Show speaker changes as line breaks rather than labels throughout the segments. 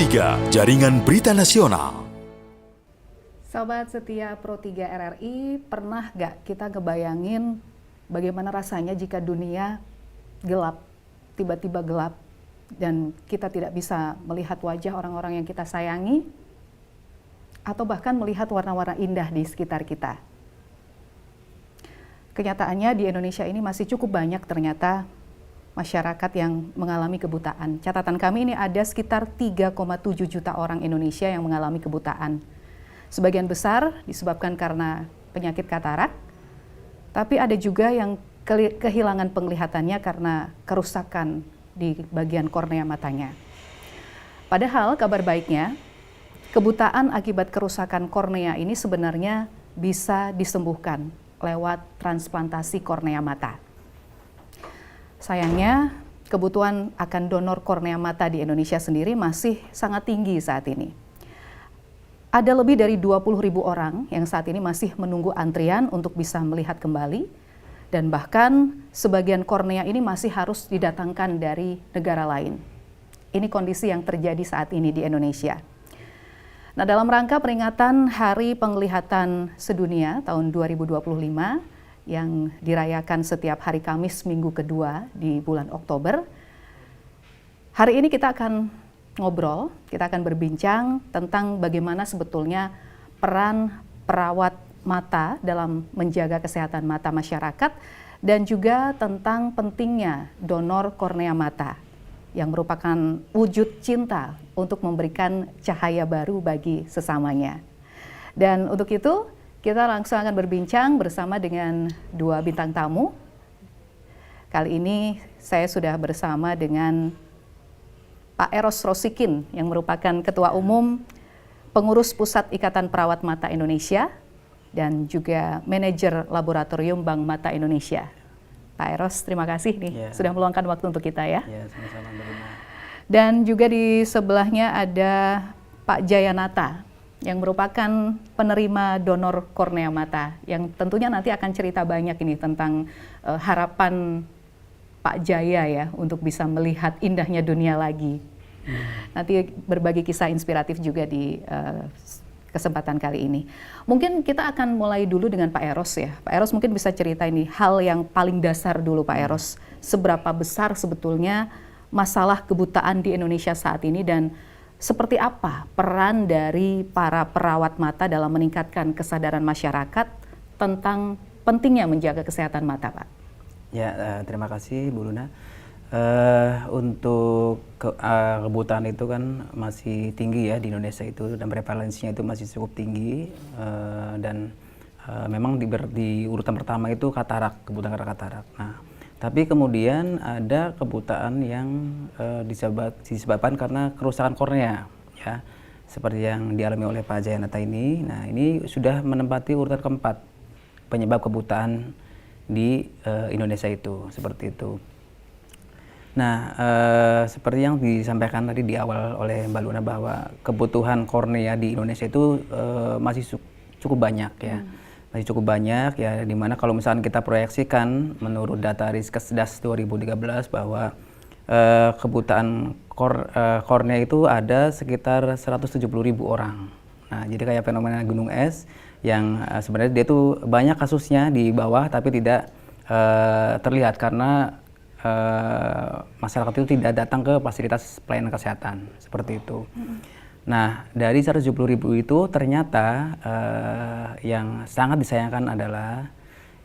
Pro3, Jaringan Berita Nasional.
Sobat setia Pro3 RRI, pernah gak kita ngebayangin bagaimana rasanya jika dunia gelap, tiba-tiba gelap, dan kita tidak bisa melihat wajah orang-orang yang kita sayangi, atau bahkan melihat warna-warna indah di sekitar kita. Kenyataannya di Indonesia ini masih cukup banyak ternyata masyarakat yang mengalami kebutaan. Catatan kami ini ada sekitar 3,7 juta orang Indonesia yang mengalami kebutaan. Sebagian besar disebabkan karena penyakit katarak, tapi ada juga yang kehilangan penglihatannya karena kerusakan di bagian kornea matanya. Padahal kabar baiknya, kebutaan akibat kerusakan kornea ini sebenarnya bisa disembuhkan lewat transplantasi kornea mata. Sayangnya, kebutuhan akan donor kornea mata di Indonesia sendiri masih sangat tinggi saat ini. Ada lebih dari 20.000 orang yang saat ini masih menunggu antrian untuk bisa melihat kembali, dan bahkan sebagian kornea ini masih harus didatangkan dari negara lain. Ini kondisi yang terjadi saat ini di Indonesia. Nah, dalam rangka peringatan Hari Penglihatan Sedunia tahun 2025, yang dirayakan setiap hari Kamis minggu kedua di bulan Oktober. Hari ini kita akan ngobrol, kita akan berbincang tentang bagaimana sebetulnya peran perawat mata dalam menjaga kesehatan mata masyarakat, dan juga tentang pentingnya donor kornea mata yang merupakan wujud cinta untuk memberikan cahaya baru bagi sesamanya. Dan untuk itu, kita langsung akan berbincang bersama dengan dua bintang tamu. Kali ini saya sudah bersama dengan Pak Eros Rosikin yang merupakan Ketua Umum Pengurus Pusat Ikatan Perawat Mata Indonesia dan juga Manajer Laboratorium Bank Mata Indonesia. Pak Eros, terima kasih nih sudah meluangkan waktu untuk kita ya.
Sama-sama.
Dan juga di sebelahnya ada Pak Jayanata yang merupakan penerima donor kornea mata, yang tentunya nanti akan cerita banyak ini tentang harapan Pak Jaya ya untuk bisa melihat indahnya dunia lagi. Nanti berbagi kisah inspiratif juga di kesempatan kali ini. Mungkin kita akan mulai dulu dengan Pak Eros ya. Pak Eros mungkin bisa cerita ini hal yang paling dasar dulu Pak Eros. Seberapa besar sebetulnya masalah kebutaan di Indonesia saat ini, dan seperti apa peran dari para perawat mata dalam meningkatkan kesadaran masyarakat tentang pentingnya menjaga kesehatan mata, Pak?
Ya, terima kasih Bu Luna. Untuk kebutaan itu kan masih tinggi ya di Indonesia itu, dan prevalensinya itu masih cukup tinggi, dan memang di urutan pertama itu katarak, kebutaan karena katarak. Nah, tapi kemudian ada kebutaan yang disebabkan karena kerusakan kornea, ya, seperti yang dialami oleh Pak Jayanata ini. Nah, ini sudah menempati urutan keempat penyebab kebutaan di Indonesia itu, seperti itu. Nah, seperti yang disampaikan tadi di awal oleh Mbak Luna bahwa kebutuhan kornea di Indonesia itu masih cukup banyak ya. Masih cukup banyak ya, dimana kalau misalnya kita proyeksikan menurut data Riskesdas 2013 bahwa kebutaan kornea itu ada sekitar 170.000 orang. Nah, jadi kayak fenomena gunung es yang sebenarnya dia itu banyak kasusnya di bawah tapi tidak terlihat karena masyarakat itu tidak datang ke fasilitas pelayanan kesehatan seperti itu. Nah, dari 170.000 itu ternyata yang sangat disayangkan adalah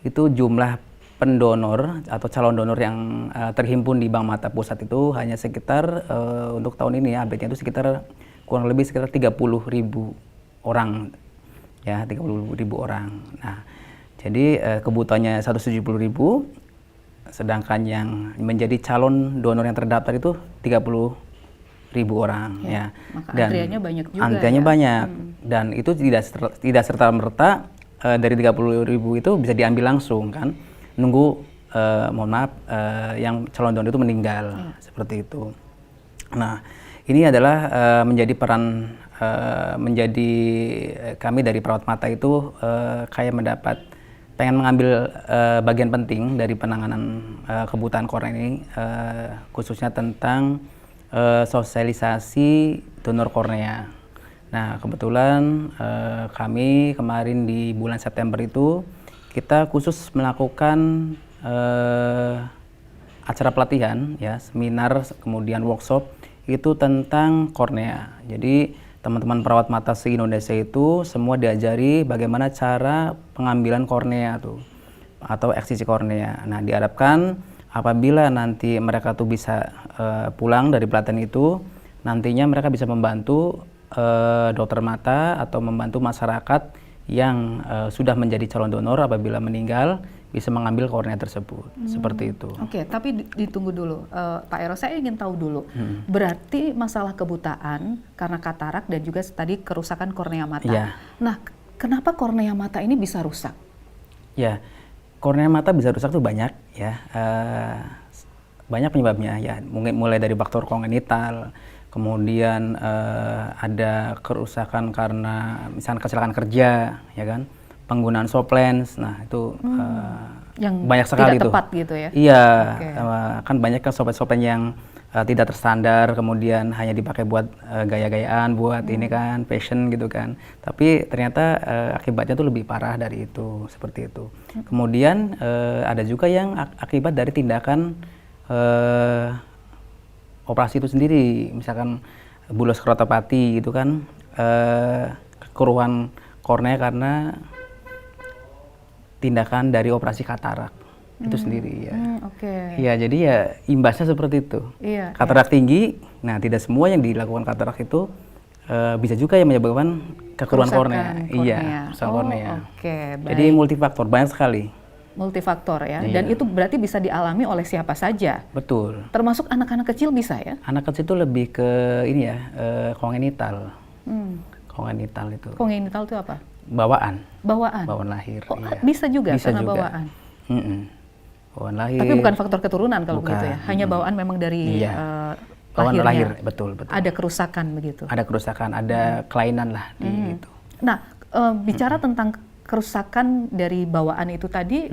itu jumlah pendonor atau calon donor yang terhimpun di Bank Mata Pusat itu hanya sekitar untuk tahun ini ya, update-nya itu sekitar kurang lebih sekitar 30.000 orang ya, 30.000 orang. Nah, jadi kebutuhannya 170.000, sedangkan yang menjadi calon donor yang terdaftar itu 30.000 orang ya.
Maka dan antriannya banyak juga.
Antriannya banyak, dan itu tidak serta-merta dari 30.000 itu bisa diambil langsung kan. Nunggu mohon maaf yang calon donor itu meninggal seperti itu. Nah, ini adalah menjadi peran menjadi kami dari perawat mata itu kayak pengen mengambil bagian penting dari penanganan kebutaan kornea ini, khususnya tentang sosialisasi donor kornea. Nah, kebetulan kami kemarin di bulan September itu kita khusus melakukan acara pelatihan, ya, seminar, kemudian workshop itu tentang kornea. Jadi teman-teman perawat mata se-Indonesia itu semua diajari bagaimana cara pengambilan kornea tuh atau eksisi kornea. Nah, diharapkan apabila nanti mereka tuh bisa pulang dari pelatihan itu, nantinya mereka bisa membantu dokter mata atau membantu masyarakat yang sudah menjadi calon donor apabila meninggal bisa mengambil kornea tersebut. Seperti itu.
Oke, tapi ditunggu dulu, Pak Eros, saya ingin tahu dulu. Berarti masalah kebutaan karena katarak dan juga tadi kerusakan kornea mata.
Ya.
Nah, kenapa kornea mata ini bisa rusak?
Ya, kornea mata bisa rusak tuh banyak, ya. Banyak penyebabnya, ya. Mungkin mulai dari faktor kongenital, kemudian ada kerusakan karena misalnya kecelakaan kerja, ya kan, penggunaan soft lens. Nah, itu
Yang
banyak sekali
tidak
tuh.
tepat gitu ya?
Iya,
Oke.
kan banyak kan soft lens yang tidak terstandar, kemudian hanya dipakai buat gaya-gayaan, buat ini kan, fashion gitu kan. Tapi ternyata akibatnya tuh lebih parah dari itu, seperti itu. Kemudian ada juga yang akibat dari tindakan operasi itu sendiri, misalkan bulos keratopati gitu kan, kekeruhan kornea karena tindakan dari operasi katarak itu sendiri, ya.
Oke.
Iya, jadi ya imbasnya seperti itu.
Iya.
Katarak tinggi, nah tidak semua yang dilakukan katarak itu bisa juga yang menyebabkan kekeruhan kornea. Iya, kerusakan kornea.
Oke, baik.
Jadi multifaktor, banyak sekali.
Multifaktor ya,
Iya.
dan itu berarti bisa dialami oleh siapa saja,
Betul.
termasuk anak-anak kecil bisa ya?
Anak kecil itu lebih ke ini ya, kongenital.
Hmm.
Kongenital itu
Kongenital itu apa?
bawaan,
Bawaan.
bawaan lahir.
Oh,
iya.
bisa juga
Bisa
karena
juga.
bawaan.
Bawaan lahir.
Tapi bukan faktor keturunan kalau
Bukan.
begitu ya, hanya bawaan memang dari
Iya. Bawaan
lahirnya.
lahir, betul, betul.
Ada kerusakan begitu.
Ada kerusakan, ada kelainan lah di itu.
Nah, bicara tentang kerusakan dari bawaan itu tadi,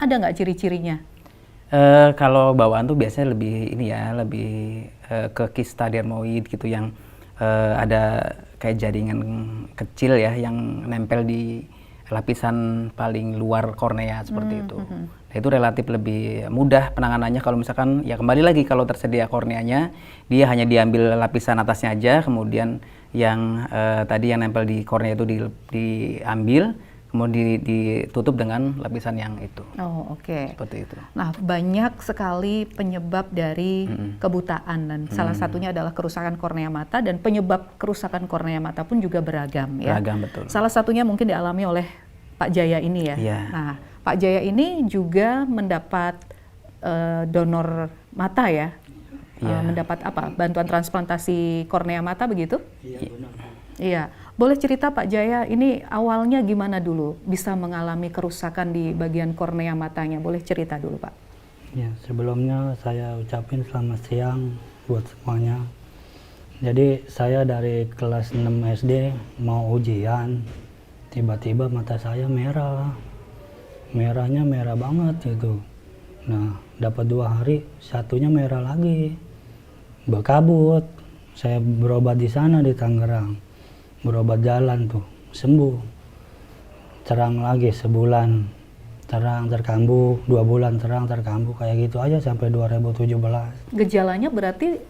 ada nggak ciri-cirinya?
Kalau bawaan tuh biasanya lebih ini ya, lebih ke kista dermoid gitu yang ada kayak jaringan kecil ya yang nempel di lapisan paling luar kornea seperti itu. Nah, itu relatif lebih mudah penanganannya kalau misalkan ya kembali lagi kalau tersedia korneanya, dia hanya diambil lapisan atasnya aja, kemudian yang tadi yang nempel di kornea itu diambil, kemudian ditutup dengan lapisan yang itu.
Oh, oke.
Seperti itu.
Nah, banyak sekali penyebab dari kebutaan dan salah satunya adalah kerusakan kornea mata, dan penyebab kerusakan kornea mata pun juga beragam ya.
Beragam, betul.
Salah satunya mungkin dialami oleh Pak Jaya ini ya.
Iya.
Nah, Pak Jaya ini juga mendapat donor mata ya.
Iya.
Mendapat apa? Bantuan transplantasi kornea mata begitu?
Iya benar.
Iya. Boleh cerita Pak Jaya, ini awalnya gimana dulu bisa mengalami kerusakan di bagian kornea matanya? Boleh cerita dulu Pak.
Ya, sebelumnya saya ucapin selamat siang buat semuanya. Jadi saya dari kelas 6 SD mau ujian, tiba-tiba mata saya merah. Merahnya merah banget gitu. Nah, dapat 2 hari, satunya merah lagi. Berkabut. Saya berobat di sana di Tangerang. Berobat jalan tuh, sembuh. Terang lagi sebulan, terang terkambuh, 2 bulan terang terkambuh, kayak gitu aja sampai 2017.
Gejalanya berarti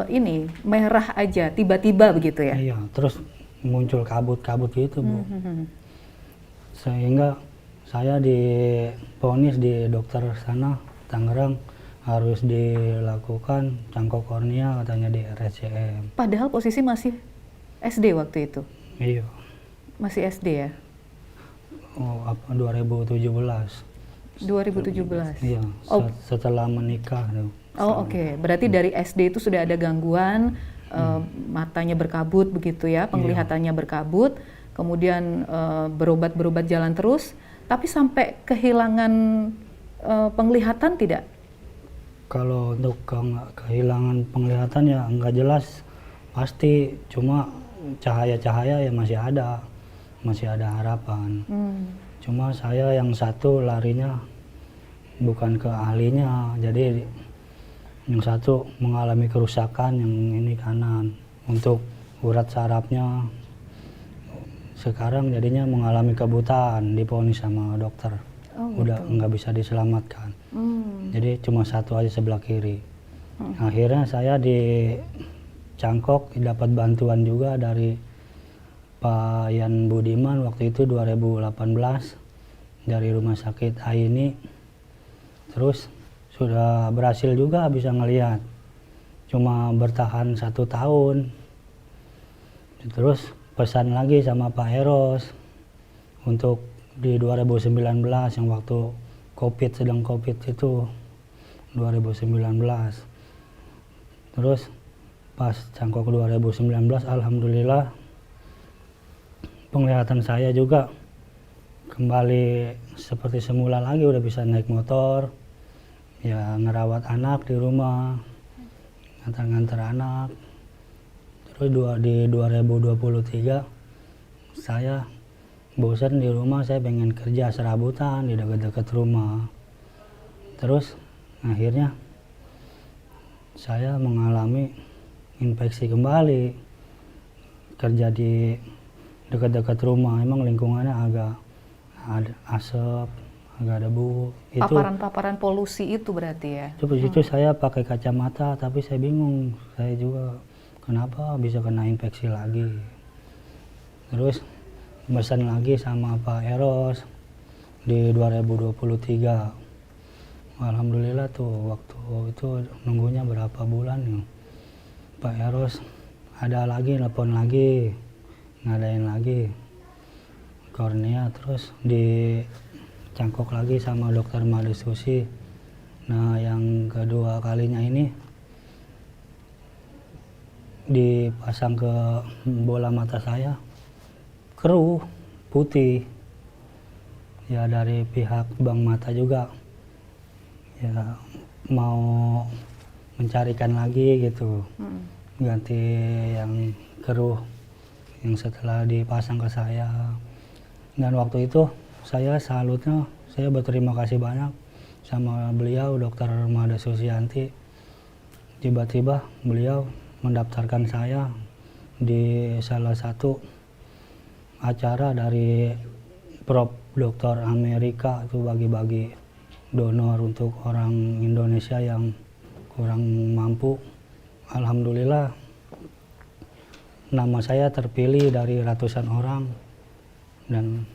ini merah aja, tiba-tiba begitu ya?
Iya, terus muncul kabut-kabut gitu, Bu. Sehingga saya divonis di dokter sana, Tangerang, harus dilakukan cangkok kornea katanya di RSCM.
Padahal posisi masih SD waktu itu?
Iya.
Masih SD ya?
Oh, apa 2017.
2017?
Iya,
Oh.
setelah menikah.
Oh, oke. Berarti dari SD itu sudah ada gangguan, matanya berkabut begitu ya, penglihatannya berkabut, kemudian berobat jalan terus, tapi sampai kehilangan penglihatan tidak?
Kalau untuk kehilangan penglihatan ya nggak jelas, pasti, cuma cahaya-cahaya ya masih ada harapan. Cuma saya yang satu larinya bukan ke ahlinya, jadi yang satu mengalami kerusakan yang ini kanan. Untuk urat sarafnya sekarang jadinya mengalami kebutaan, diponis sama dokter. Udah nggak bisa diselamatkan. Jadi cuma satu aja sebelah kiri. Akhirnya saya di Cangkok dapat bantuan juga dari Pak Yan Budiman waktu itu 2018 dari Rumah Sakit Aini. Terus sudah berhasil juga bisa ngelihat, cuma bertahan 1 tahun. Terus pesan lagi sama Pak Eros untuk di 2019 yang waktu sedang COVID itu 2019. Terus pas Cangkok 2019 alhamdulillah penglihatan saya juga kembali seperti semula lagi, udah bisa naik motor, ya ngerawat anak di rumah, ngantar-ngantar anak. Terus di 2023 saya bosan di rumah, saya pengen kerja serabutan di dekat-dekat rumah. Terus akhirnya saya mengalami infeksi kembali, kerja di dekat-dekat rumah. Emang lingkungannya agak ada asap, agak debu.
Paparan-paparan polusi itu berarti ya?
Itu saya pakai kacamata, tapi saya bingung. Saya juga kenapa bisa kena infeksi lagi. Terus pesan lagi sama Pak Eros di 2023. Alhamdulillah tuh waktu itu nunggunya berapa bulan ya. Pak Eros ada lagi, telepon lagi, ngadain lagi kornea. Terus di Cangkok lagi sama dokter Made Susi. Nah yang kedua kalinya ini dipasang ke bola mata saya, keruh putih. Ya dari pihak bank mata juga ya mau mencarikan lagi gitu, ganti yang keruh yang setelah dipasang ke saya. Dan waktu itu saya salutnya, saya berterima kasih banyak sama beliau Dokter Made Susianti. Tiba-tiba beliau mendaftarkan saya di salah satu acara dari Prof. Dokter Amerika, itu bagi-bagi donor untuk orang Indonesia yang kurang mampu. Alhamdulillah nama saya terpilih dari ratusan orang dan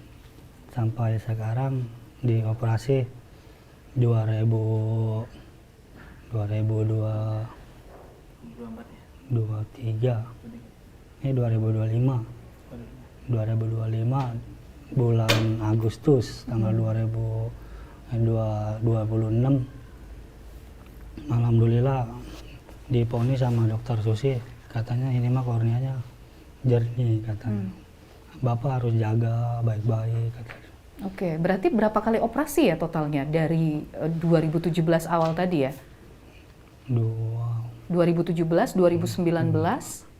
sampai sekarang dioperasi 2025 bulan Agustus tanggal 2026. Alhamdulillah diponis sama dokter Susi, katanya ini mah korneanya jernih katanya. Bapak harus jaga baik-baik katanya.
Oke, berarti berapa kali operasi ya totalnya dari 2017 awal tadi ya? 2017, 2019,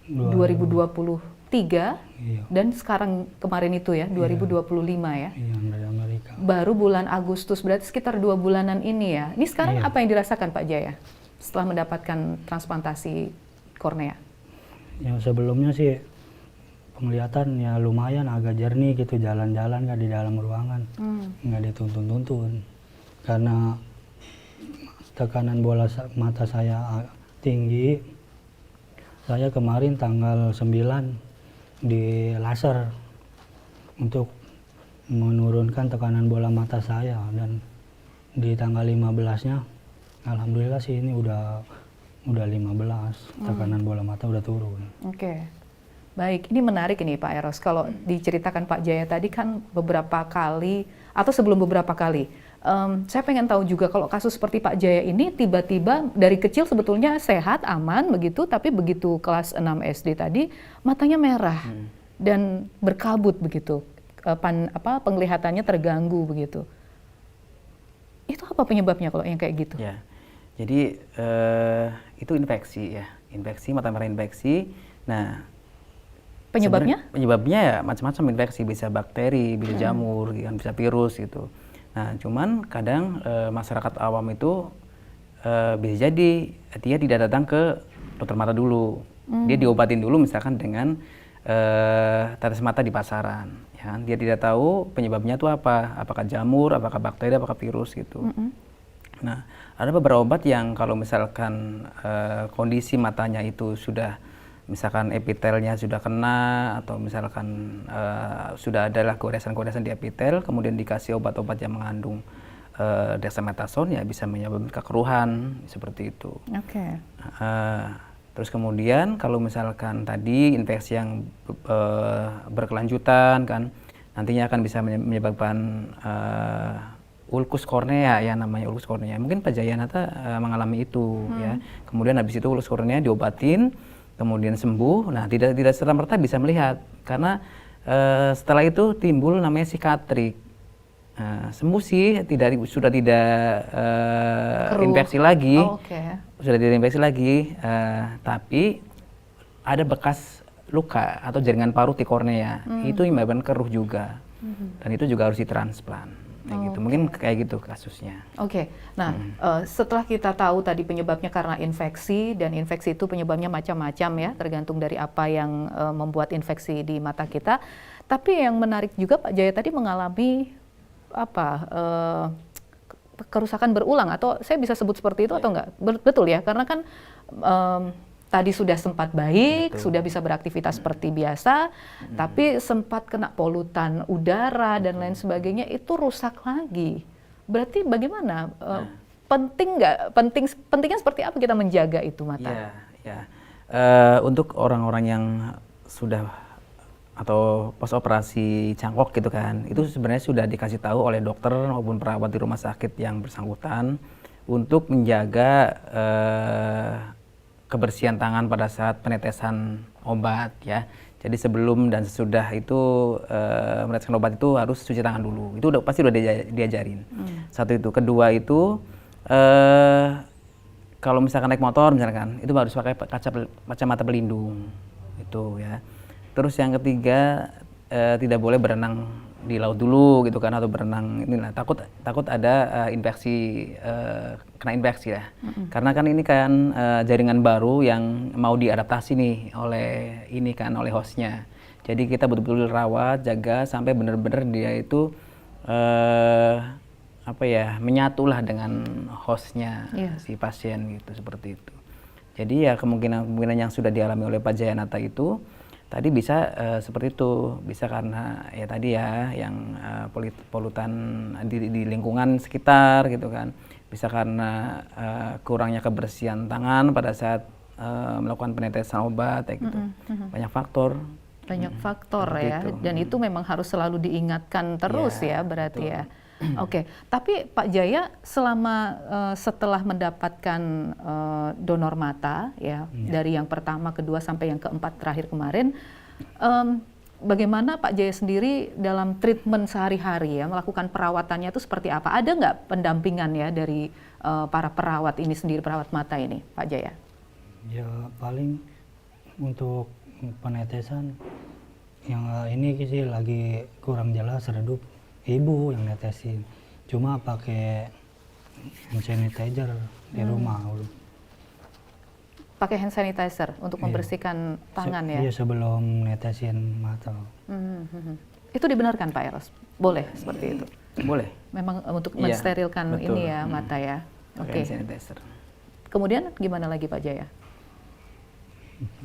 2023,
Iya.
dan sekarang kemarin itu ya, 2025 ya?
Iya, dari Amerika.
Baru bulan Agustus, berarti sekitar 2 bulanan ini ya. Ini sekarang
Iya.
apa yang dirasakan Pak Jaya setelah mendapatkan transplantasi kornea?
Yang sebelumnya sih penglihatan ya lumayan agak jernih gitu, jalan-jalan kan di dalam ruangan, nggak dituntun-tuntun. Karena tekanan bola mata saya tinggi, saya kemarin tanggal 9 di laser untuk menurunkan tekanan bola mata saya, dan di tanggal 15-nya alhamdulillah sih ini udah 15, tekanan bola mata udah turun.
Oke. Baik, ini menarik ini Pak Eros. Kalau diceritakan Pak Jaya tadi kan beberapa kali atau sebelum beberapa kali. Saya pengen tahu juga kalau kasus seperti Pak Jaya ini tiba-tiba dari kecil sebetulnya sehat, aman begitu, tapi begitu kelas 6 SD tadi matanya merah dan berkabut begitu. Penglihatannya terganggu begitu. Itu apa penyebabnya kalau yang kayak gitu?
Ya. Jadi itu infeksi ya, mata merah infeksi. Nah,
penyebabnya?
Penyebabnya ya macam-macam infeksi, bisa bakteri, bisa jamur, kan bisa virus gitu. Nah, cuman kadang masyarakat awam itu bisa jadi dia tidak datang ke dokter mata dulu. Dia diobatin dulu misalkan dengan tetes mata di pasaran. Ya, dia tidak tahu penyebabnya itu apa, apakah jamur, apakah bakteri, apakah virus gitu. Nah, ada beberapa obat yang kalau misalkan kondisi matanya itu sudah, misalkan epitelnya sudah kena atau misalkan sudah adalah goresan-goresan di epitel, kemudian dikasih obat-obat yang mengandung dexamethasone, ya bisa menyebabkan kekeruhan seperti itu.
Oke.
Terus kemudian kalau misalkan tadi infeksi yang berkelanjutan kan, nantinya akan bisa menyebabkan ulkus kornea, ya namanya ulkus kornea. Mungkin Pak Jayanata mengalami itu ya. Kemudian habis itu ulkus kornea diobatin, kemudian sembuh. Nah, tidak serta-merta bisa melihat karena setelah itu timbul namanya sikatrik. Sembuh sih, sudah tidak infeksi lagi. Sudah tidak infeksi lagi, tapi ada bekas luka atau jaringan parut di kornea. Itu menyebabkan keruh juga. Dan itu juga harus ditransplan. Gitu. Mungkin kayak gitu kasusnya.
Nah, setelah kita tahu tadi penyebabnya karena infeksi, dan infeksi itu penyebabnya macam-macam ya, tergantung dari apa yang membuat infeksi di mata kita. Tapi yang menarik juga Pak Jaya tadi mengalami kerusakan berulang, atau saya bisa sebut seperti itu atau enggak? Betul ya, karena kan tadi sudah sempat baik, sudah bisa beraktivitas seperti biasa, tapi sempat kena polutan udara dan lain sebagainya, itu rusak lagi. Berarti bagaimana? Pentingnya seperti apa kita menjaga itu mata?
Untuk orang-orang yang sudah atau pos operasi cangkok gitu kan, itu sebenarnya sudah dikasih tahu oleh dokter maupun perawat di rumah sakit yang bersangkutan untuk menjaga kebersihan tangan pada saat penetesan obat ya. Jadi sebelum dan sesudah itu meneteskan obat itu harus cuci tangan dulu. Itu pasti udah diajarin. Satu itu. Kedua itu kalau misalkan naik motor misalkan, itu harus pakai kacamata pelindung itu ya. Terus yang ketiga, tidak boleh berenang di laut dulu gitu kan, atau berenang inilah, takut ada infeksi, kena infeksi ya. Karena kan ini kan jaringan baru yang mau diadaptasi nih oleh hostnya. Jadi kita betul-betul rawat, jaga sampai benar-benar dia itu menyatulah dengan hostnya si pasien gitu, seperti itu. Jadi ya kemungkinan yang sudah dialami oleh Pak Jayanata itu tadi bisa seperti itu, bisa karena ya tadi ya yang polutan di lingkungan sekitar gitu kan, bisa karena kurangnya kebersihan tangan pada saat melakukan penetesan obat ya gitu. Banyak faktor
ya, dan itu memang harus selalu diingatkan terus ya berarti betul. Ya. Tapi Pak Jaya selama setelah mendapatkan donor mata ya, dari yang pertama, kedua sampai yang keempat terakhir kemarin, bagaimana Pak Jaya sendiri dalam treatment sehari-hari ya, melakukan perawatannya itu seperti apa? Ada nggak pendampingan ya dari para perawat ini sendiri, perawat mata ini Pak Jaya?
Ya paling untuk penetesan yang ini sih lagi kurang jelas, redup ibu yang netesin, cuma pakai hand sanitizer di rumah.
Pakai hand sanitizer untuk membersihkan tangan ya?
Iya, sebelum netesin mata.
Itu dibenarkan Pak Eros? Boleh seperti itu?
Boleh.
Memang untuk mensterilkan ini ya, mata ya?
Hand sanitizer.
Kemudian gimana lagi Pak Jaya?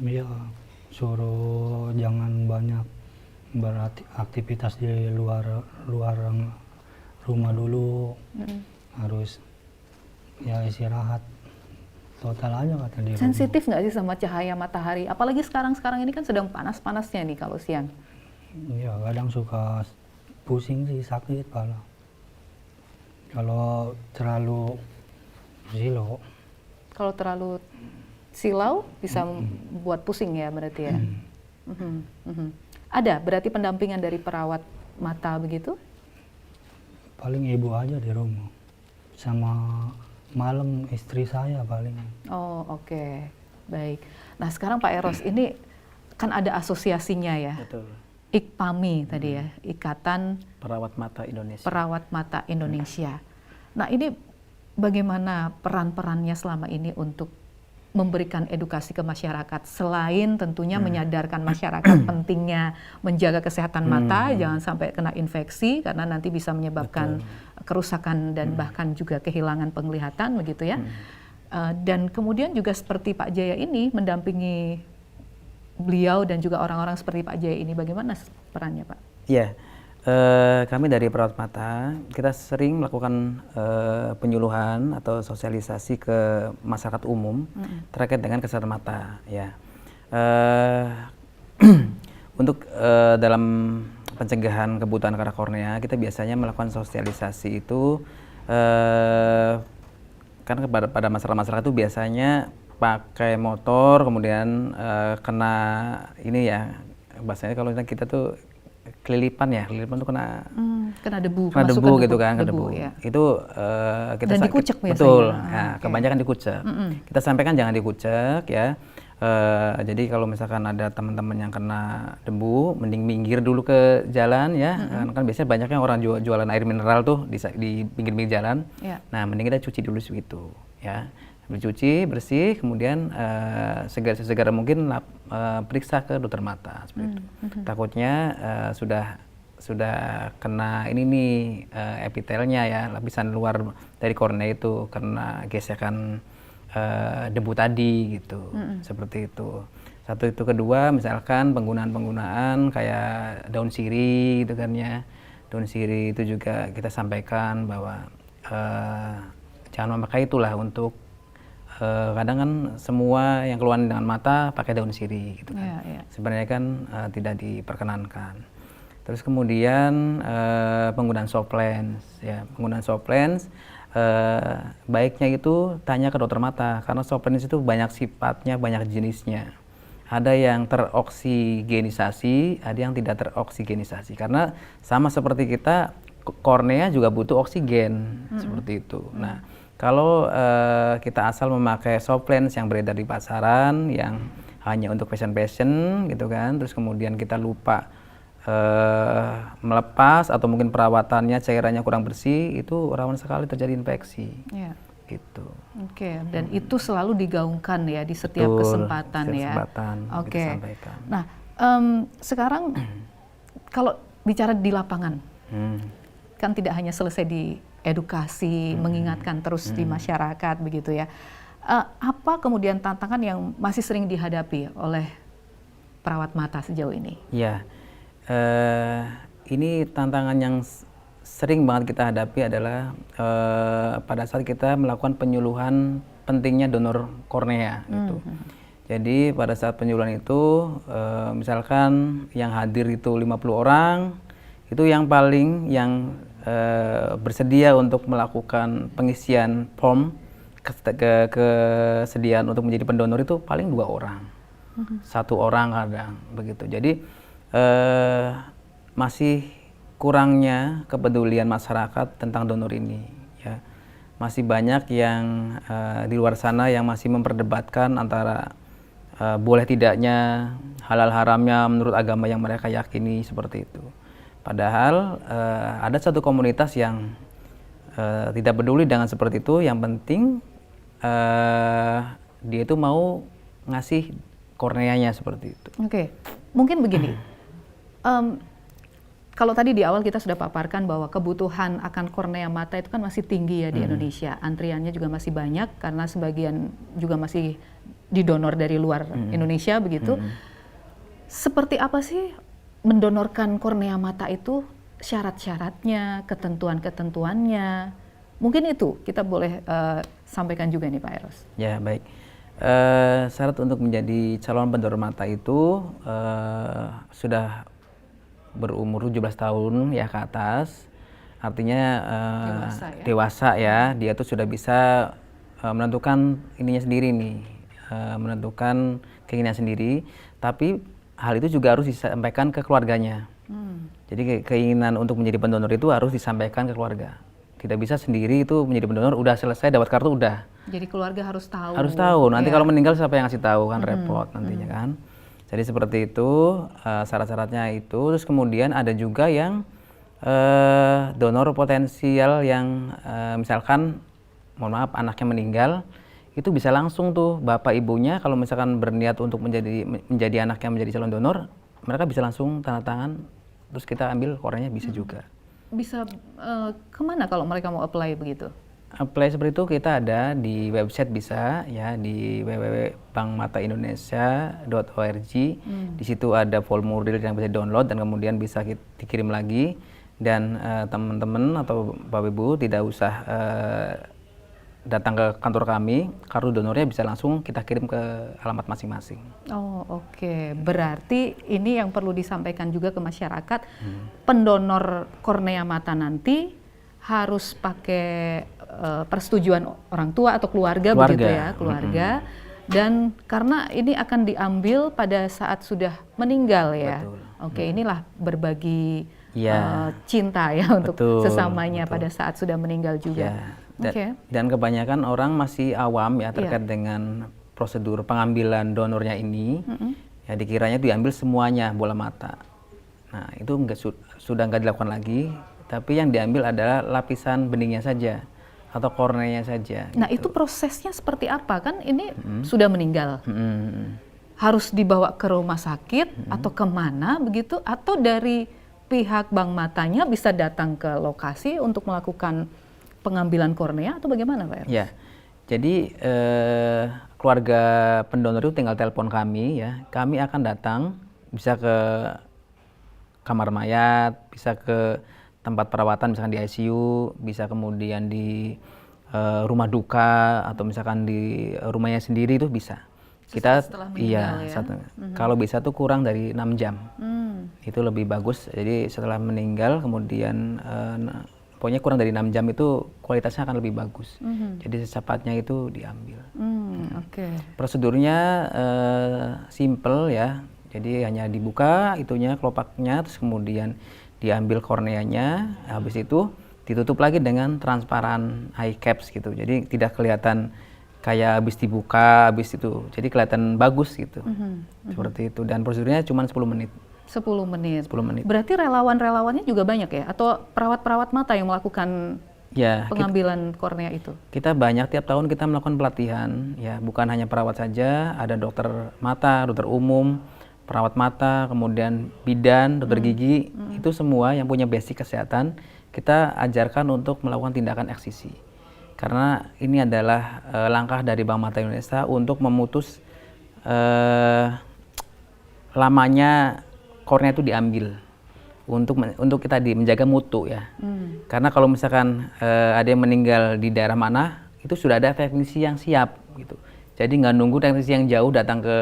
Ya, suruh jangan banyak beraktivitas di luar rumah dulu, harus ya istirahat total aja kata dia.
Sensitif nggak sih sama cahaya matahari? Apalagi sekarang ini kan sedang panas-panasnya nih kalau siang.
Iya, kadang suka pusing sih, sakit kepala. Kalau terlalu silau.
Kalau terlalu silau bisa buat pusing ya berarti ya. Ada berarti pendampingan dari perawat mata begitu?
Paling ibu aja di rumah, sama malam istri saya paling.
Oke. Baik. Nah sekarang Pak Eros, ini kan ada asosiasinya ya.
Betul.
IKPAMI tadi ya, Ikatan
Perawat Mata Indonesia.
Perawat Mata Indonesia. Nah ini bagaimana peran-perannya selama ini untuk memberikan edukasi ke masyarakat, selain tentunya menyadarkan masyarakat pentingnya menjaga kesehatan mata, jangan sampai kena infeksi karena nanti bisa menyebabkan kerusakan dan bahkan juga kehilangan penglihatan begitu ya. Dan kemudian juga seperti Pak Jaya ini mendampingi beliau dan juga orang-orang seperti Pak Jaya ini, bagaimana perannya Pak?
Iya, kami dari Perawat Mata, kita sering melakukan penyuluhan atau sosialisasi ke masyarakat umum terkait dengan kesehatan mata. Ya, untuk dalam pencegahan kebutaan katarak kornea, kita biasanya melakukan sosialisasi itu kan pada masyarakat itu biasanya pakai motor, kemudian kena ini ya, bahasanya kalau kita tuh kelilipan tuh
kena debu,
kena debu gitu kan, kena debu.
Ya.
Itu kita
dan dikucek biasanya.
Betul. Nah, kebanyakan dikucek. Kita sampaikan jangan dikucek ya. Jadi kalau misalkan ada teman-teman yang kena debu, mending minggir dulu ke jalan ya. Kan biasanya banyaknya orang jualan air mineral tuh di pinggir-pinggir jalan.
Ya.
Nah, mending kita cuci dulu segitu ya. Dicuci bersih, kemudian segera mungkin periksa ke dokter mata seperti itu. Takutnya sudah kena ini nih epitelnya ya, lapisan luar dari kornea itu kena gesekan debu tadi gitu, seperti itu. Satu itu, kedua misalkan penggunaan kayak daun sirih gitu kan ya. Daun sirih itu juga kita sampaikan bahwa jangan memakai itulah untuk kadang kan semua yang keluar dengan mata pakai daun sirih gitu kan. Sebenarnya kan tidak diperkenankan. Terus kemudian penggunaan soft lens ya, penggunaan soft lens baiknya itu tanya ke dokter mata karena soft lens itu banyak sifatnya, banyak jenisnya. Ada yang teroksigenisasi, ada yang tidak teroksigenisasi. Karena sama seperti kita, kornea juga butuh oksigen seperti itu. Nah, kalau kita asal memakai soft lens yang beredar di pasaran, yang hanya untuk passion gitu kan, terus kemudian kita lupa melepas atau mungkin perawatannya cairannya kurang bersih, itu rawan sekali terjadi infeksi. Gitu.
Oke, dan itu selalu digaungkan ya di setiap kesempatan ya. Oke. Nah, sekarang kalau bicara di lapangan, kan tidak hanya selesai di edukasi, mengingatkan terus di masyarakat begitu ya. Apa kemudian tantangan yang masih sering dihadapi oleh perawat mata sejauh ini?
Ya, ini tantangan yang sering banget kita hadapi adalah pada saat kita melakukan penyuluhan pentingnya donor kornea gitu. Jadi pada saat penyuluhan itu, misalkan yang hadir itu 50 orang, itu yang bersedia untuk melakukan pengisian form kesediaan untuk menjadi pendonor itu paling 2 orang, 1 orang kadang begitu. Jadi masih kurangnya kepedulian masyarakat tentang donor ini ya. Masih banyak yang di luar sana yang masih memperdebatkan antara boleh tidaknya, halal haramnya menurut agama yang mereka yakini seperti itu. Padahal ada satu komunitas yang tidak peduli dengan seperti itu, yang penting dia itu mau ngasih korneanya seperti itu.
Oke, mungkin begini, kalau tadi di awal kita sudah paparkan bahwa kebutuhan akan kornea mata itu kan masih tinggi ya di Indonesia, antriannya juga masih banyak karena sebagian juga masih didonor dari luar Indonesia begitu. Seperti apa sih mendonorkan kornea mata itu, syarat-syaratnya, ketentuan-ketentuannya, mungkin itu kita boleh sampaikan juga nih Pak Eros.
Ya baik, syarat untuk menjadi calon pendonor mata itu sudah berumur 17 tahun ya ke atas, artinya dewasa ya, dia tuh sudah bisa menentukan ininya sendiri nih, menentukan keinginan sendiri, tapi hal itu juga harus disampaikan ke keluarganya. Jadi keinginan untuk menjadi pendonor itu harus disampaikan ke keluarga. Tidak bisa sendiri itu menjadi pendonor, udah selesai dapat kartu udah.
Jadi keluarga harus tahu.
Harus tahu, nanti kalau meninggal siapa yang ngasih tahu kan repot nantinya kan. Jadi seperti itu syarat-syaratnya itu. Terus kemudian ada juga yang donor potensial yang misalkan mohon maaf anaknya meninggal, itu bisa langsung tuh bapak ibunya kalau misalkan berniat untuk menjadi anaknya menjadi calon donor, mereka bisa langsung tanda tangan, terus kita ambil koreanya bisa juga.
Bisa kemana kalau mereka mau apply begitu?
Apply seperti itu kita ada di website bisa ya di www.bankmataindonesia.org. Di situ ada formulir yang bisa download dan kemudian bisa dikirim lagi, dan teman-teman atau Bapak Ibu tidak usah datang ke kantor kami, kartu donornya bisa langsung kita kirim ke alamat masing-masing.
Oh oke. Berarti ini yang perlu disampaikan juga ke masyarakat, pendonor kornea mata nanti harus pakai persetujuan orang tua atau keluarga. Begitu ya, keluarga. Dan karena ini akan diambil pada saat sudah meninggal ya.
Betul.
Oke, inilah berbagi
Ya.
cinta ya untuk
Betul,
sesamanya
betul.
pada saat sudah meninggal juga.
Ya. Dan kebanyakan orang masih awam ya terkait dengan prosedur pengambilan donornya ini. Ya dikiranya diambil semuanya bola mata. Nah itu sudah nggak dilakukan lagi, tapi yang diambil adalah lapisan beningnya saja atau korneanya saja.
Nah
gitu.
itu prosesnya seperti apa? Kan ini sudah meninggal. Harus dibawa ke rumah sakit atau kemana begitu? Atau dari pihak bank matanya bisa datang ke lokasi untuk melakukan pengambilan kornea atau bagaimana Pak?
Ya, jadi keluarga pendonor itu tinggal telepon kami ya. Kami akan datang, bisa ke kamar mayat, bisa ke tempat perawatan misalkan di ICU, bisa kemudian di rumah duka atau misalkan di rumahnya sendiri itu bisa. Kita
ya?
Kalau bisa tuh kurang dari 6 jam. Itu lebih bagus. Jadi setelah meninggal kemudian pokoknya kurang dari 6 jam itu kualitasnya akan lebih bagus. Jadi secepatnya itu diambil. Prosedurnya simple ya. Jadi hanya dibuka itunya kelopaknya, terus kemudian diambil korneanya, habis itu ditutup lagi dengan transparan eye caps gitu. Jadi tidak kelihatan kayak habis dibuka, habis itu. Jadi kelihatan bagus gitu. Seperti itu, dan prosedurnya cuma 10 menit.
10 menit.
10 menit.
Berarti relawan-relawannya juga banyak ya? Atau perawat-perawat mata yang melakukan pengambilan kornea itu?
Kita banyak, tiap tahun kita melakukan pelatihan. Ya, bukan hanya perawat saja, ada dokter mata, dokter umum, perawat mata, kemudian bidan, dokter gigi. Itu semua yang punya basic kesehatan, kita ajarkan untuk melakukan tindakan eksisi. Karena ini adalah langkah dari Bank Mata Indonesia untuk memutus lamanya kornea itu diambil untuk kita menjaga mutu ya. Karena kalau misalkan ada yang meninggal di daerah mana, itu sudah ada teknisi yang siap gitu. Jadi nggak nunggu teknisi yang jauh datang ke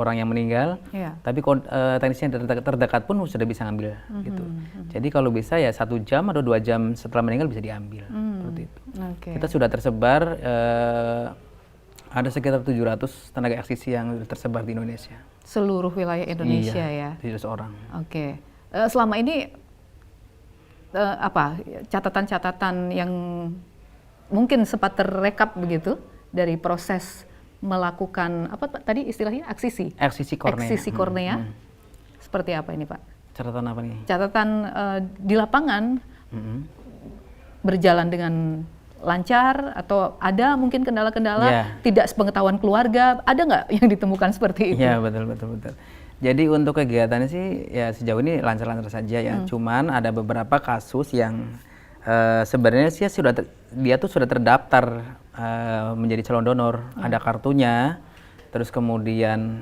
orang yang meninggal, tapi teknisi yang terdekat pun sudah bisa ngambil gitu. Jadi kalau bisa ya 1 jam atau 2 jam setelah meninggal bisa diambil seperti itu. Kita sudah tersebar ada sekitar 700 tenaga eksisi yang tersebar di Indonesia.
Seluruh wilayah Indonesia ya?
700 orang.
Oke. Selama ini apa catatan-catatan yang mungkin sempat terrekap begitu dari proses melakukan apa tadi istilahnya eksisi kornea. Eksisi kornea. Seperti apa ini Pak?
Catatan apa nih?
Catatan di lapangan berjalan dengan lancar atau ada mungkin kendala-kendala tidak sepengetahuan keluarga, ada nggak yang ditemukan seperti itu?
Iya betul. Jadi untuk kegiatannya sih ya sejauh ini lancar-lancar saja ya. Cuman ada beberapa kasus yang sebenarnya sih dia tuh sudah terdaftar menjadi calon donor, ada kartunya, terus kemudian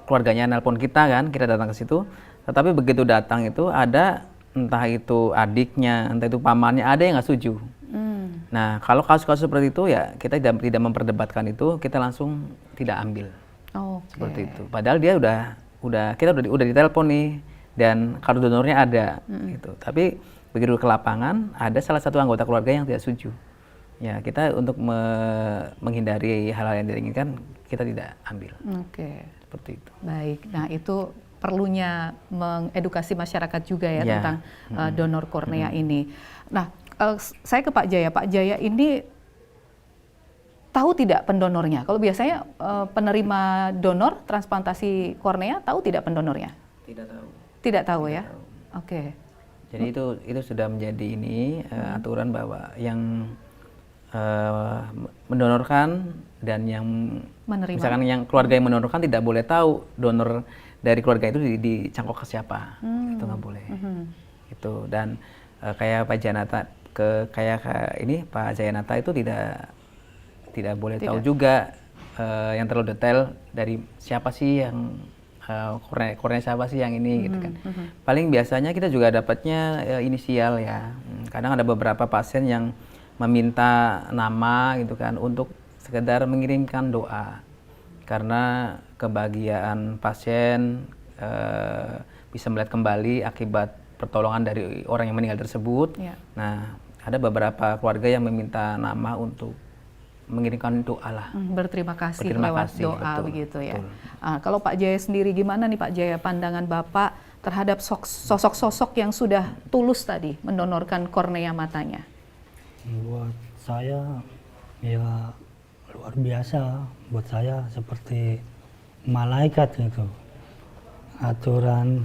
keluarganya nelpon kita kan, kita datang ke situ, tetapi begitu datang itu ada entah itu adiknya, entah itu pamannya, ada yang nggak setuju. Nah kalau kasus-kasus seperti itu ya kita tidak memperdebatkan itu, kita langsung tidak ambil. Seperti itu. Padahal dia kita udah ditelepon nih dan kartu donornya ada gitu. Tapi begitu ke lapangan ada salah satu anggota keluarga yang tidak setuju. Ya kita untuk menghindari hal-hal yang diinginkan kita tidak ambil. Seperti itu.
Baik. Nah itu perlunya mengedukasi masyarakat juga ya tentang donor kornea ini. Nah saya ke Pak Jaya. Pak Jaya ini tahu tidak pendonornya? Kalau biasanya penerima donor transplantasi kornea tahu tidak pendonornya?
Tidak tahu.
Tidak tahu ya? Oke.
Jadi itu sudah menjadi ini aturan bahwa yang mendonorkan dan yang
Menerima.
misalkan yang keluarga yang mendonorkan tidak boleh tahu donor dari keluarga itu dicangkok ke siapa. Itu nggak boleh. Itu dan kayak Pak Jayanata ini Pak Jayanata itu tidak boleh tahu juga yang terlalu detail dari siapa sih yang kornea siapa sih yang ini gitu kan. Paling biasanya kita juga dapatnya inisial ya. Kadang ada beberapa pasien yang meminta nama gitu kan untuk sekedar mengirimkan doa. Karena kebahagiaan pasien bisa melihat kembali akibat pertolongan dari orang yang meninggal tersebut.
Ya.
Nah, ada beberapa keluarga yang meminta nama untuk mengirimkan doa lah.
Berterima kasih
Berterima
lewat
kasih,
doa
betul,
begitu ya.
betul.
Kalau Pak Jaya sendiri gimana nih Pak Jaya pandangan Bapak terhadap sosok-sosok yang sudah tulus tadi mendonorkan kornea matanya?
Buat saya ya luar biasa, buat saya seperti malaikat gitu. Aturan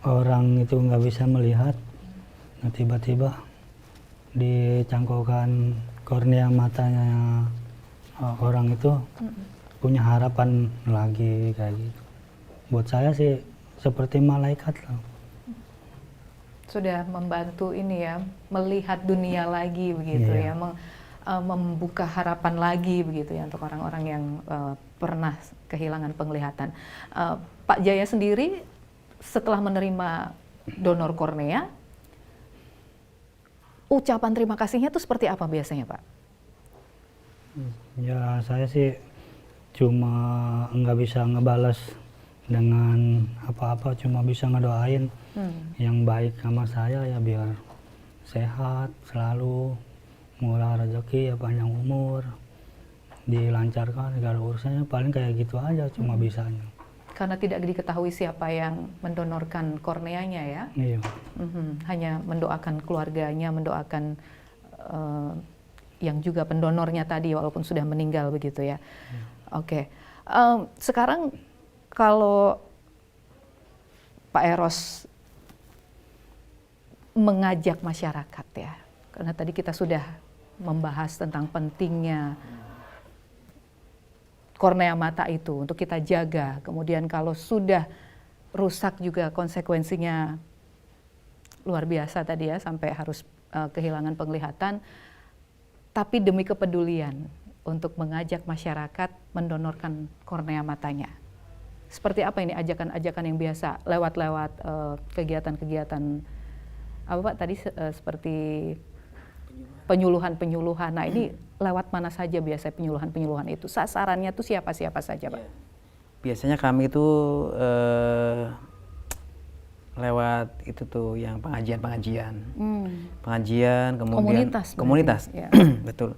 orang itu nggak bisa melihat, nah tiba-tiba dicangkokkan kornea matanya orang itu punya harapan lagi kayak gitu. Buat saya sih seperti malaikat lah.
Sudah membantu ini ya, melihat dunia lagi begitu ya, membuka harapan lagi begitu ya untuk orang-orang yang pernah kehilangan penglihatan. Pak Jaya sendiri setelah menerima donor kornea, ucapan terima kasihnya itu seperti apa biasanya Pak?
Ya saya sih cuma nggak bisa ngebalas dengan apa-apa, cuma bisa ngedoain yang baik sama saya ya biar sehat selalu, murah rezeki ya, panjang umur, dilancarkan segala urusannya, paling kayak gitu aja cuma bisanya.
Karena tidak diketahui siapa yang mendonorkan korneanya ya?
Iya.
Hanya mendoakan keluarganya, mendoakan yang juga pendonornya tadi walaupun sudah meninggal begitu ya. Oke. Sekarang kalau Pak Eros mengajak masyarakat ya, karena tadi kita sudah membahas tentang pentingnya kornea mata itu untuk kita jaga, kemudian kalau sudah rusak juga konsekuensinya luar biasa tadi ya, sampai harus kehilangan penglihatan. Tapi demi kepedulian untuk mengajak masyarakat mendonorkan kornea matanya. Seperti apa ini ajakan-ajakan yang biasa lewat kegiatan-kegiatan apa Pak tadi seperti penyuluhan-penyuluhan. Nah ini lewat mana saja biasa penyuluhan-penyuluhan itu? Sasarannya tuh siapa-siapa saja Pak?
Biasanya kami itu lewat itu tuh yang pengajian-pengajian. Pengajian, kemudian komunitas.
Ya.
Betul.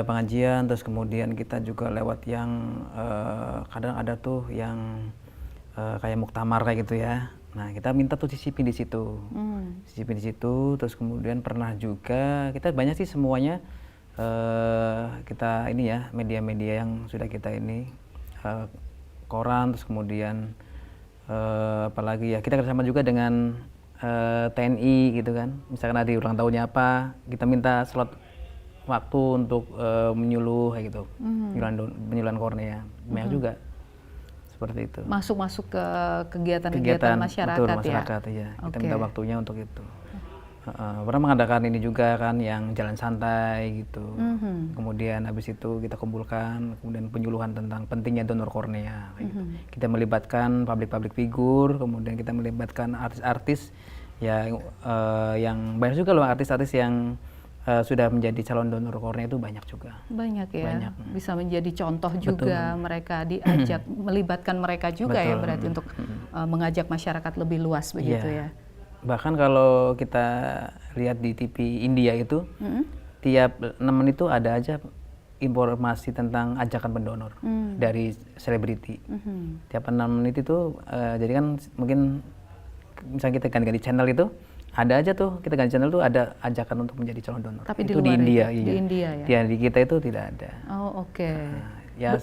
Pengajian, terus kemudian kita juga lewat yang kadang ada tuh yang kayak muktamar kayak gitu ya. Nah, kita minta tuh sisipin di situ. Sisipin di situ, terus kemudian pernah juga kita banyak sih semuanya kita ini ya, media-media yang sudah kita ini koran, terus kemudian apalagi ya kita kerjasama juga dengan TNI gitu kan, misalkan ada ulang tahunnya apa, kita minta slot waktu untuk menyuluh kayak gitu, penyuluhan kornea, banyak juga seperti itu.
Masuk ke kegiatan masyarakat,
betul, masyarakat ya. Kita minta waktunya untuk itu. Pernah mengadakan ini juga kan yang jalan santai gitu. Kemudian habis itu kita kumpulkan kemudian penyuluhan tentang pentingnya donor kornea gitu. Kita melibatkan public figur, kemudian kita melibatkan artis-artis yang banyak juga loh, artis-artis yang sudah menjadi calon donor kornea itu banyak juga.
Banyak ya.
Banyak.
Bisa menjadi contoh juga. Betul. Mereka diajak melibatkan mereka juga. Betul. Ya berarti untuk mengajak masyarakat lebih luas begitu ya.
Bahkan kalau kita lihat di TV India itu, tiap 6 menit itu ada aja informasi tentang ajakan pendonor dari selebriti. Tiap 6 menit itu, jadi kan mungkin misalnya kita ganti channel itu, ada aja tuh kita ganti channel tuh ada ajakan untuk menjadi calon donor.
Tapi
itu
di
India,
itu,
iya.
Di India ya.
Di kita itu tidak ada.
Oh oke.
Ya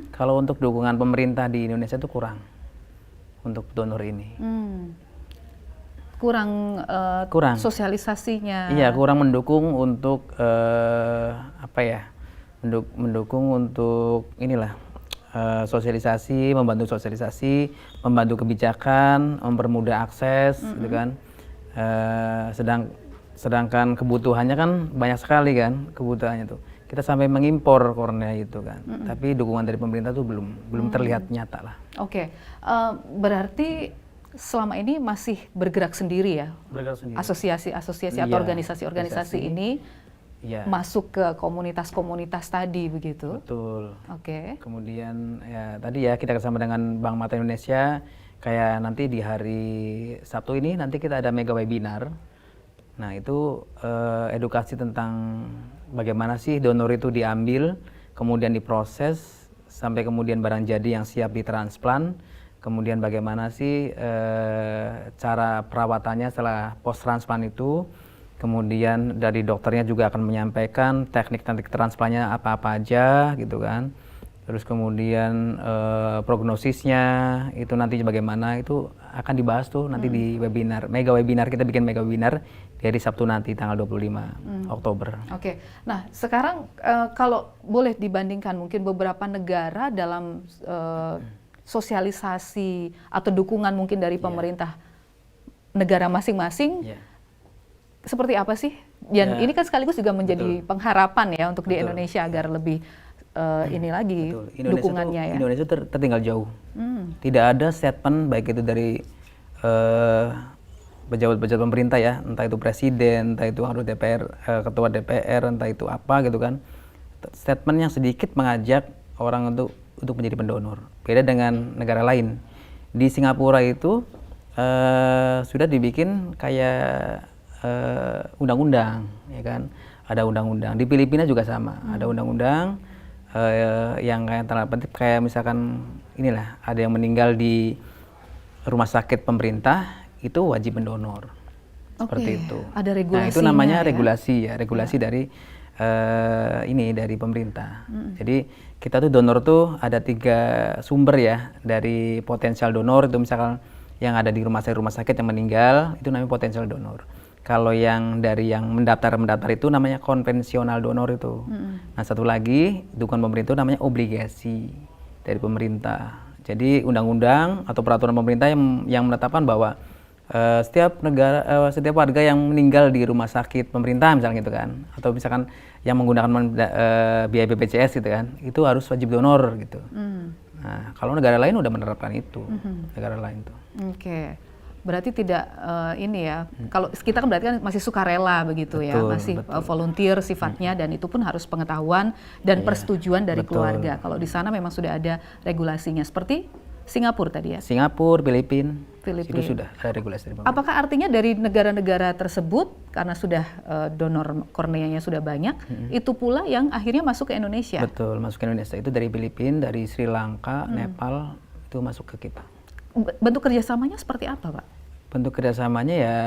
kalau untuk dukungan pemerintah di Indonesia itu kurang untuk donor ini.
kurang,
Kurang.
sosialisasinya.
Iya, kurang mendukung untuk apa ya? Mendukung untuk inilah sosialisasi, membantu sosialisasi, membantu kebijakan, mempermudah akses, gitu kan. Sedangkan kebutuhannya kan banyak sekali kan kebutuhannya tuh. Kita sampai mengimpor kornea itu kan. Tapi dukungan dari pemerintah tuh belum terlihat nyata lah.
Oke, berarti selama ini masih bergerak sendiri ya?
Bergerak sendiri.
Asosiasi-asosiasi atau
Iya,
organisasi-organisasi ini
Iya.
masuk ke komunitas-komunitas tadi begitu?
Betul.
Oke.
Kemudian ya tadi ya kita bersama dengan Bank Mata Indonesia, kayak nanti di hari Sabtu ini nanti kita ada mega webinar. Nah itu edukasi tentang bagaimana sih donor itu diambil, kemudian diproses, sampai kemudian barang jadi yang siap ditransplant, kemudian bagaimana sih cara perawatannya setelah post transplant itu, kemudian dari dokternya juga akan menyampaikan teknik-teknik transplantnya apa-apa aja gitu kan. Terus kemudian prognosisnya itu nanti bagaimana itu akan dibahas tuh nanti di webinar, mega webinar. Kita bikin mega webinar di hari Sabtu nanti tanggal 25 Oktober.
Oke. Nah, sekarang kalau boleh dibandingkan mungkin beberapa negara dalam sosialisasi atau dukungan mungkin dari pemerintah negara masing-masing, seperti apa sih? Dan ini kan sekaligus juga menjadi pengharapan ya untuk di Indonesia agar lebih ini lagi dukungannya ya.
Indonesia tertinggal jauh. Tidak ada statement baik itu dari pejabat-pejabat pemerintah ya, entah itu presiden, entah itu harus DPR, ketua DPR, entah itu apa gitu kan. Statement yang sedikit mengajak orang untuk menjadi pendonor. Beda dengan negara lain. Di Singapura itu sudah dibikin kayak undang-undang, ya kan? Ada undang-undang. Di Filipina juga sama, ada undang-undang yang kayak misalkan inilah ada yang meninggal di rumah sakit pemerintah itu wajib mendonor. Seperti itu.
Ada regulasinya.
Nah, itu namanya
ya?
regulasi dari dari pemerintah. Jadi kita tuh donor tuh ada 3 sumber ya dari potensial donor itu misalkan yang ada di rumah sakit yang meninggal itu namanya potensial donor. Kalau yang dari yang mendaftar itu namanya konvensional donor itu. Nah satu lagi dukungan pemerintah itu namanya obligasi dari pemerintah. Jadi undang-undang atau peraturan pemerintah yang menetapkan bahwa setiap warga yang meninggal di rumah sakit pemerintah misalnya gitu kan, atau misalkan yang menggunakan biaya BPJS gitu kan, itu harus wajib donor gitu. Nah kalau negara lain udah menerapkan itu, negara lain tuh.
Oke. Berarti tidak ini ya, kalau kita kan berarti kan masih sukarela begitu ya, masih volunteer sifatnya dan itu pun harus pengetahuan dan persetujuan dari keluarga. Kalau di sana memang sudah ada regulasinya seperti Singapura tadi ya?
Singapura, Filipina, itu sudah ada regulasi dari pemerintah.
Apakah artinya dari negara-negara tersebut karena sudah donor korneanya sudah banyak, itu pula yang akhirnya masuk ke Indonesia?
Betul, masuk ke Indonesia. Itu dari Filipina, dari Sri Lanka, Nepal, itu masuk ke kita.
Bentuk kerjasamanya seperti apa, Pak?
Bentuk kerjasamanya ya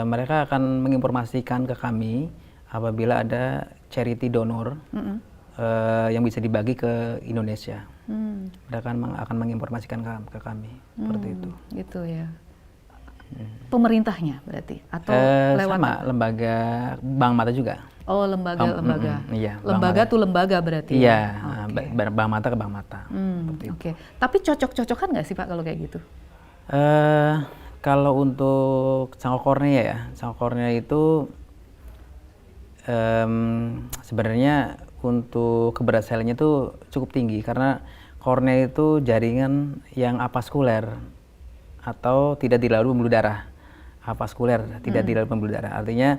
mereka akan menginformasikan ke kami apabila ada charity donor yang bisa dibagi ke Indonesia. Mereka akan menginformasikan ke kami seperti itu.
Gitu ya. Pemerintahnya berarti atau lewat
sama lembaga Bank Mata juga.
Oh lembaga.
Iya.
Lembaga tuh lembaga berarti.
Iya. Bank Mata ke Bank Mata.
Oke. Tapi cocok-cocokan nggak sih Pak kalau kayak gitu?
Kalau untuk cangkok kornea itu sebenarnya untuk keberhasilannya itu cukup tinggi karena kornea itu jaringan yang avaskuler atau tidak dilalui pembuluh darah. Avaskuler tidak dilalui pembuluh darah. Artinya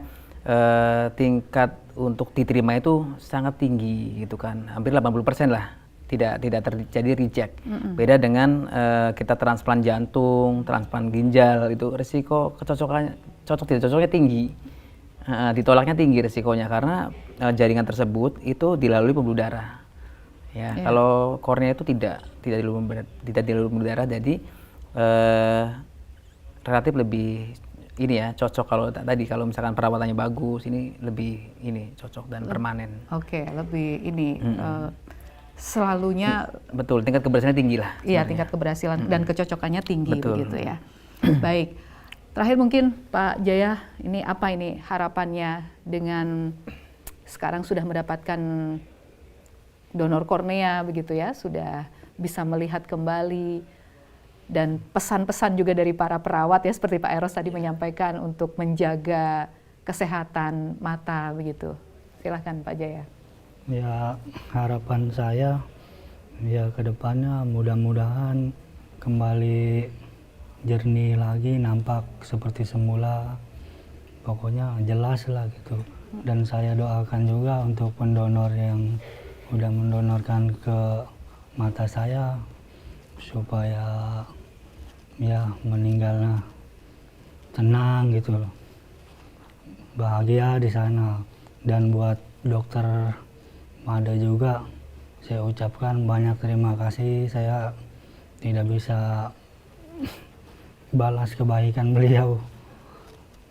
tingkat untuk diterima itu sangat tinggi gitu kan. Hampir 80% lah. Tidak terjadi reject. Beda dengan kita transplant jantung, transplant ginjal itu risiko cocok tidak cocoknya tinggi. Ditolaknya tinggi risikonya karena jaringan tersebut itu dilalui pembuluh darah. Ya, kalau kornea itu tidak dilalui pembuluh darah, jadi relatif lebih ini ya cocok kalau misalkan perawatannya bagus, ini lebih cocok dan permanen.
Oke, lebih ini selalunya
betul, tingkat keberhasilannya tinggi lah.
Iya, tingkat keberhasilan dan kecocokannya tinggi begitu ya. Baik. Terakhir mungkin Pak Jaya, ini apa ini harapannya dengan sekarang sudah mendapatkan donor kornea begitu ya, sudah bisa melihat kembali, dan pesan-pesan juga dari para perawat ya seperti Pak Eros tadi menyampaikan untuk menjaga kesehatan mata begitu. Silakan Pak Jaya.
Ya, harapan saya ya ke depannya mudah-mudahan kembali jernih lagi, nampak seperti semula, pokoknya jelas lah gitu. Dan saya doakan juga untuk pendonor yang udah mendonorkan ke mata saya supaya ya meninggalnya tenang gitu loh, bahagia di sana. Dan buat dokter Mada juga saya ucapkan banyak terima kasih. Saya tidak bisa balas kebaikan beliau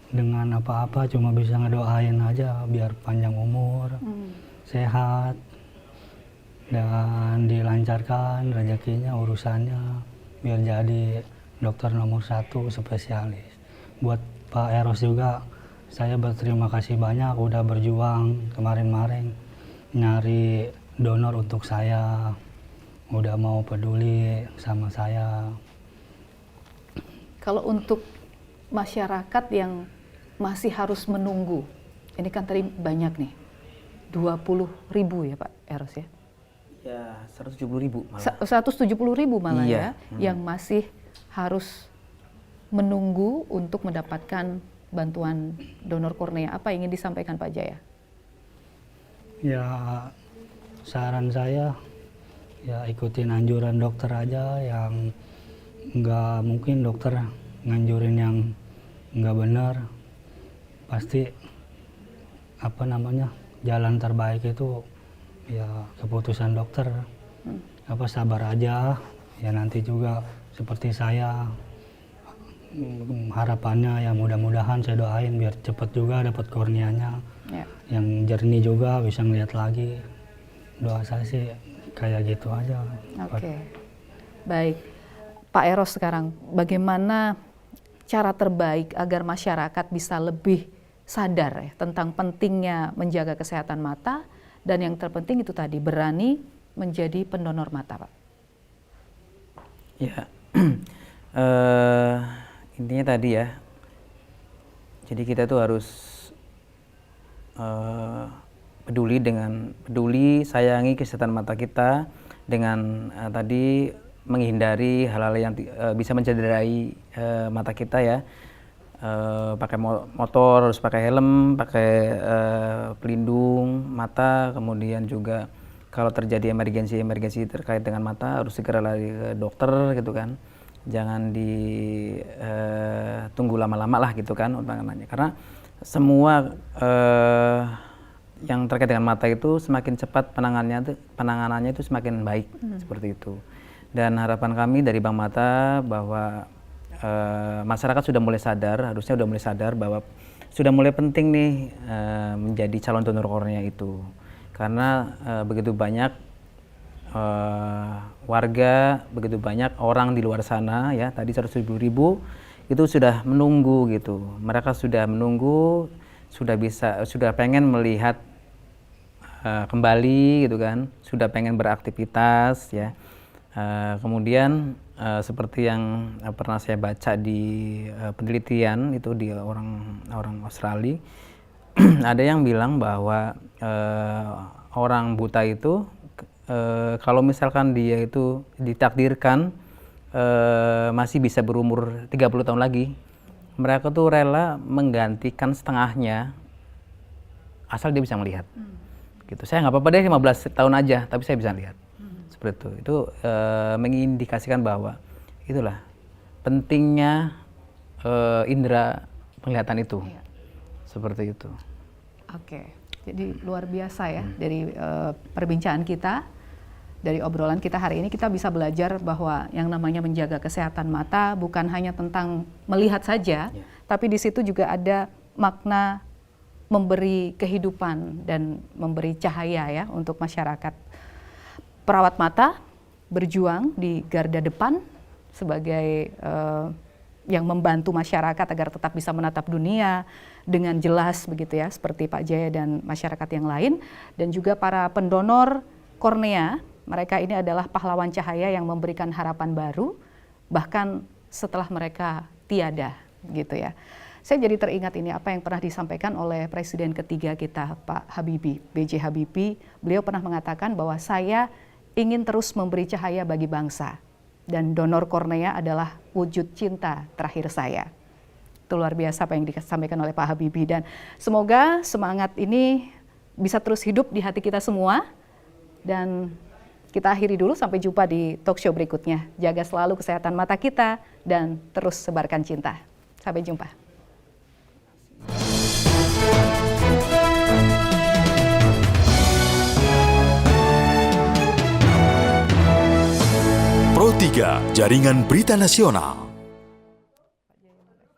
dengan apa-apa, cuma bisa ngedoain aja biar panjang umur, sehat, dan dilancarkan rezekinya, urusannya, biar jadi dokter nomor 1 spesialis. Buat Pak Eros juga saya berterima kasih banyak udah berjuang kemarin-kemarin nyari donor untuk saya, udah mau peduli sama saya.
Kalau untuk masyarakat yang masih harus menunggu, ini kan tadi banyak nih, 20.000 ya Pak Eros ya?
Ya, 170.000 malah.
170.000 malah
Iya.
ya, yang masih harus menunggu untuk mendapatkan bantuan donor kornea. Apa yang ingin disampaikan Pak Jaya?
Ya, saran saya ya ikutin anjuran dokter aja, yang nggak mungkin dokter nganjurin yang nggak benar. Pasti jalan terbaik itu ya keputusan dokter. Sabar aja ya, nanti juga seperti saya, harapannya ya mudah-mudahan saya doain biar cepet juga dapat korneanya
Ya.
yang jernih juga, bisa ngeliat lagi. Doa saya sih kayak gitu aja.
Oke. Baik. Pak Eros, sekarang bagaimana cara terbaik agar masyarakat bisa lebih sadar ya tentang pentingnya menjaga kesehatan mata, dan yang terpenting itu tadi berani menjadi pendonor mata, Pak?
Ya, intinya tadi ya, jadi kita tuh harus peduli sayangi kesehatan mata kita dengan tadi menghindari hal-hal yang bisa mencederai mata kita ya. Pakai motor harus pakai helm, pakai pelindung mata, kemudian juga kalau terjadi emergensi terkait dengan mata harus segera lari ke dokter gitu kan. Jangan ditunggu lama-lama lah gitu kan penanganannya, karena semua yang terkait dengan mata itu semakin cepat penanganannya itu semakin baik, seperti itu. Dan harapan kami dari Bank Mata bahwa masyarakat sudah mulai sadar, harusnya sudah mulai sadar bahwa sudah mulai penting nih menjadi calon donor kornea itu, karena begitu banyak warga, begitu banyak orang di luar sana ya, tadi 170.000 itu sudah menunggu gitu. Mereka sudah menunggu, sudah pengen melihat kembali gitu kan, sudah pengen beraktivitas ya. Kemudian seperti yang pernah saya baca di penelitian itu di orang Australia, ada yang bilang bahwa orang buta itu kalau misalkan dia itu ditakdirkan masih bisa berumur 30 tahun lagi, mereka tuh rela menggantikan setengahnya asal dia bisa melihat. Gitu. Saya nggak apa-apa deh 15 tahun aja, tapi saya bisa lihat. Seperti itu. Itu mengindikasikan bahwa itulah pentingnya indera penglihatan itu.
Iya.
Seperti itu.
Oke. Jadi luar biasa ya dari perbincangan kita. Dari obrolan kita hari ini kita bisa belajar bahwa yang namanya menjaga kesehatan mata bukan hanya tentang melihat saja, tapi di situ juga ada makna memberi kehidupan dan memberi cahaya ya untuk masyarakat. Perawat mata berjuang di garda depan sebagai yang membantu masyarakat agar tetap bisa menatap dunia dengan jelas begitu ya, seperti Pak Jaya dan masyarakat yang lain, dan juga para pendonor kornea. Mereka ini adalah pahlawan cahaya yang memberikan harapan baru bahkan setelah mereka tiada gitu ya. Saya jadi teringat ini apa yang pernah disampaikan oleh Presiden ketiga kita, Pak Habibie, B.J. Habibie. Beliau pernah mengatakan bahwa saya ingin terus memberi cahaya bagi bangsa. Dan donor kornea adalah wujud cinta terakhir saya. Itu luar biasa apa yang disampaikan oleh Pak Habibie. Dan semoga semangat ini bisa terus hidup di hati kita semua. Dan kita akhiri dulu, sampai jumpa di talk show berikutnya. Jaga selalu kesehatan mata kita dan terus sebarkan cinta. Sampai jumpa.
Pro 3, Jaringan Berita Nasional.